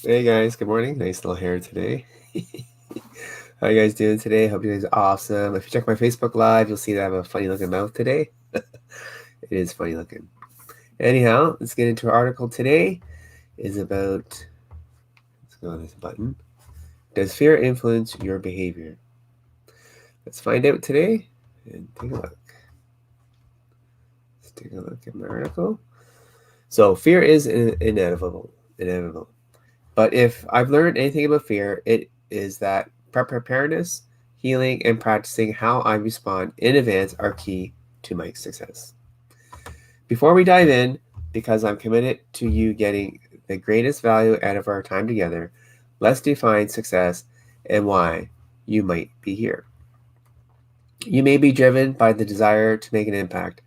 Hey guys, good morning. Nice little hair today. How you guys doing today? Hope you guys are awesome. If you check my Facebook Live, you'll see that I have a funny looking mouth today. It is funny looking. Anyhow, let's get into our article today. Is about, let's go on this button. Does fear influence your behavior? Let's find out today and take a look. Let's take a look at my article. So fear is inevitable. But if I've learned anything about fear, it is that preparedness, healing, and practicing how I respond in advance are key to my success. Before we dive in, because I'm committed to you getting the greatest value out of our time together, let's define success and why you might be here. You may be driven by the desire to make an impact.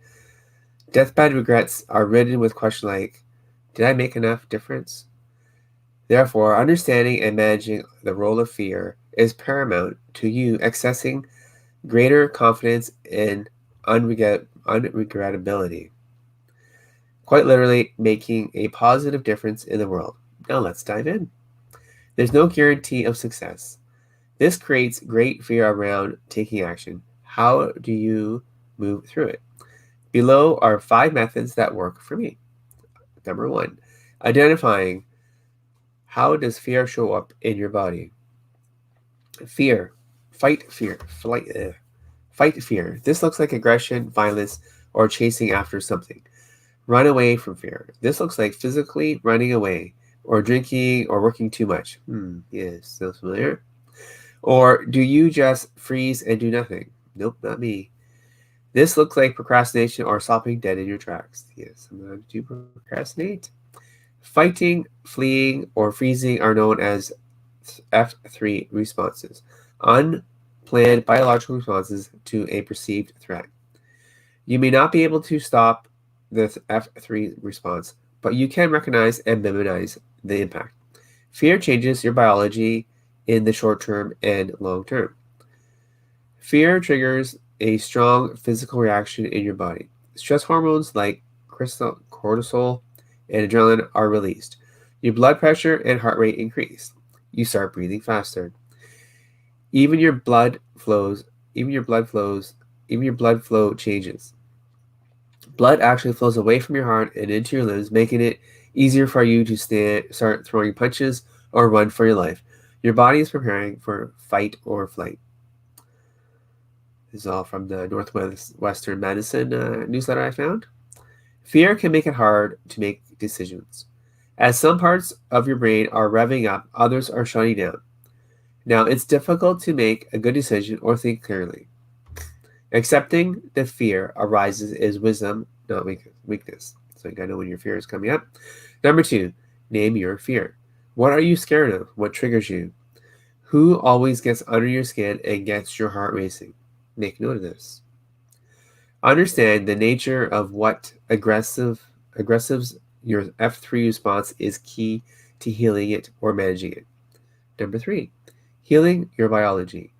Deathbed regrets are ridden with questions like, did I make enough difference? Therefore, understanding and managing the role of fear is paramount to you accessing greater confidence and unregrettability. Quite literally, making a positive difference in the world. Now let's dive in. There's no guarantee of success. This creates great fear around taking action. How do you move through it? Below are 5 methods that work for me. Number 1, identifying how does fear show up in your body? Fear. Fight fear. Fight fear. This looks like aggression, violence, or chasing after something. Run away from fear. This looks like physically running away, or drinking, or working too much. Yes, sounds familiar. Or do you just freeze and do nothing? Nope, not me. This looks like procrastination or stopping dead in your tracks. Yes, sometimes you procrastinate. Fighting, fleeing, or freezing are known as F3 responses, unplanned biological responses to a perceived threat. You may not be able to stop the F3 response, but you can recognize and minimize the impact. Fear changes your biology in the short term and long term. Fear triggers a strong physical reaction in your body. Stress hormones like cortisol and adrenaline are released. Your blood pressure and heart rate increase. You start breathing faster. Even your blood flow changes. Blood actually flows away from your heart and into your limbs, making it easier for you to start throwing punches or run for your life. Your body is preparing for fight or flight. This is all from the Northwestern Medicine newsletter I found. Fear can make it hard to make decisions. As some parts of your brain are revving up, others are shutting down. Now, it's difficult to make a good decision or think clearly. Accepting the fear arises is wisdom, not weakness. So you gotta know when your fear is coming up. Number 2, name your fear. What are you scared of? What triggers you? Who always gets under your skin and gets your heart racing? Make note of this. Understand the nature of what aggressives your F3 response is key to healing it or managing it. Number 3, healing your biology.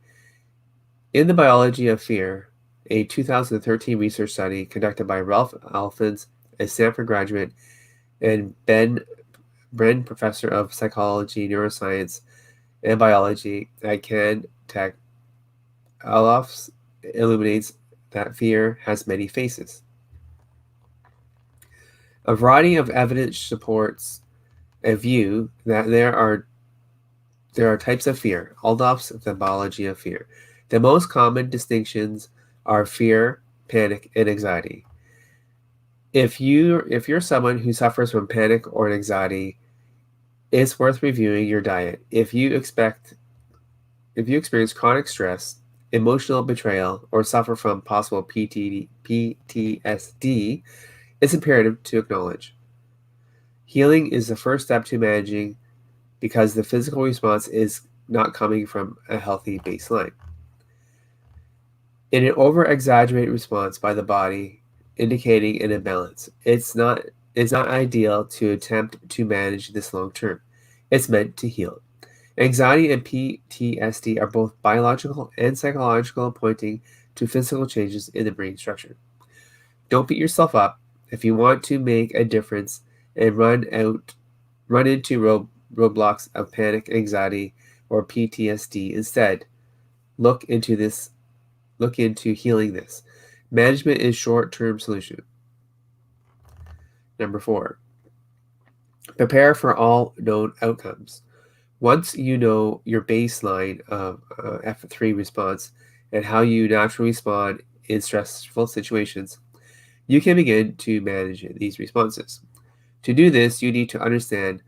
In the biology of fear, a 2013 research study conducted by Ralph Alphins, a Stanford graduate, and Ben Bren, professor of psychology, neuroscience, and biology at Caltech, Alphs illuminates that fear has many faces. A variety of evidence supports a view that there are types of fear, Aldous, the biology of fear. The most common distinctions are fear, panic, and anxiety. If you're someone who suffers from panic or anxiety, it's worth reviewing your diet. If you experience chronic stress, emotional betrayal, or suffer from possible PTSD, it's imperative to acknowledge. Healing is the first step to managing because the physical response is not coming from a healthy baseline. In an over-exaggerated response by the body indicating an imbalance, it's not ideal to attempt to manage this long term. It's meant to heal. Anxiety and PTSD are both biological and psychological, pointing to physical changes in the brain structure. Don't beat yourself up. If you want to make a difference and run into roadblocks of panic, anxiety, or PTSD. Instead, look into healing this. Management is short-term solution. Number 4, prepare for all known outcomes. Once you know your baseline of F3 response and how you naturally respond in stressful situations, you can begin to manage these responses. To do this, you need to understand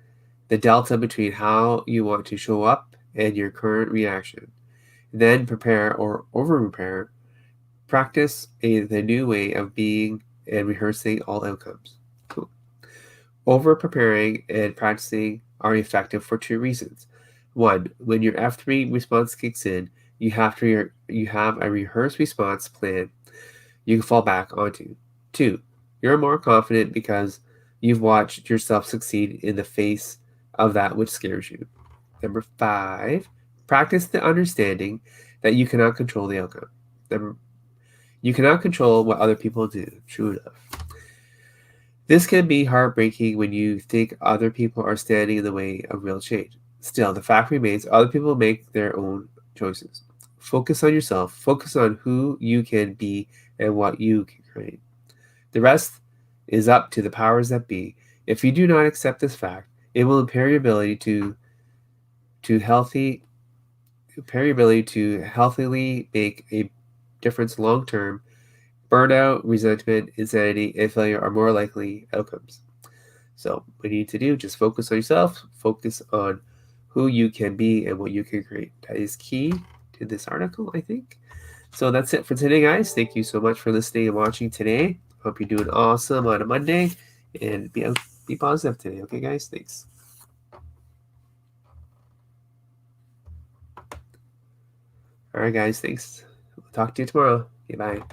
the delta between how you want to show up and your current reaction. Then prepare or over-prepare. Practice the new way of being and rehearsing all outcomes. Cool. Over-preparing and practicing are effective for 2 reasons. 1, when your F3 response kicks in, you have a rehearsed response plan you can fall back onto. 2, you're more confident because you've watched yourself succeed in the face of that which scares you. Number 5, practice the understanding that you cannot control the outcome. You cannot control what other people do. True enough. This can be heartbreaking when you think other people are standing in the way of real change. Still, the fact remains other people make their own choices. Focus on yourself. Focus on who you can be and what you can create. The rest is up to the powers that be. If you do not accept this fact, it will impair your ability to healthily make a difference long term. Burnout, resentment, insanity, and failure are more likely outcomes. So what you need to do, just focus on yourself, focus on who you can be and what you can create. That is key to this article, I think. So that's it for today, guys. Thank you so much for listening and watching today. Hope you're doing awesome on a Monday, and be positive today. Okay, guys? Thanks. All right, guys. Thanks. We'll talk to you tomorrow. Okay, bye.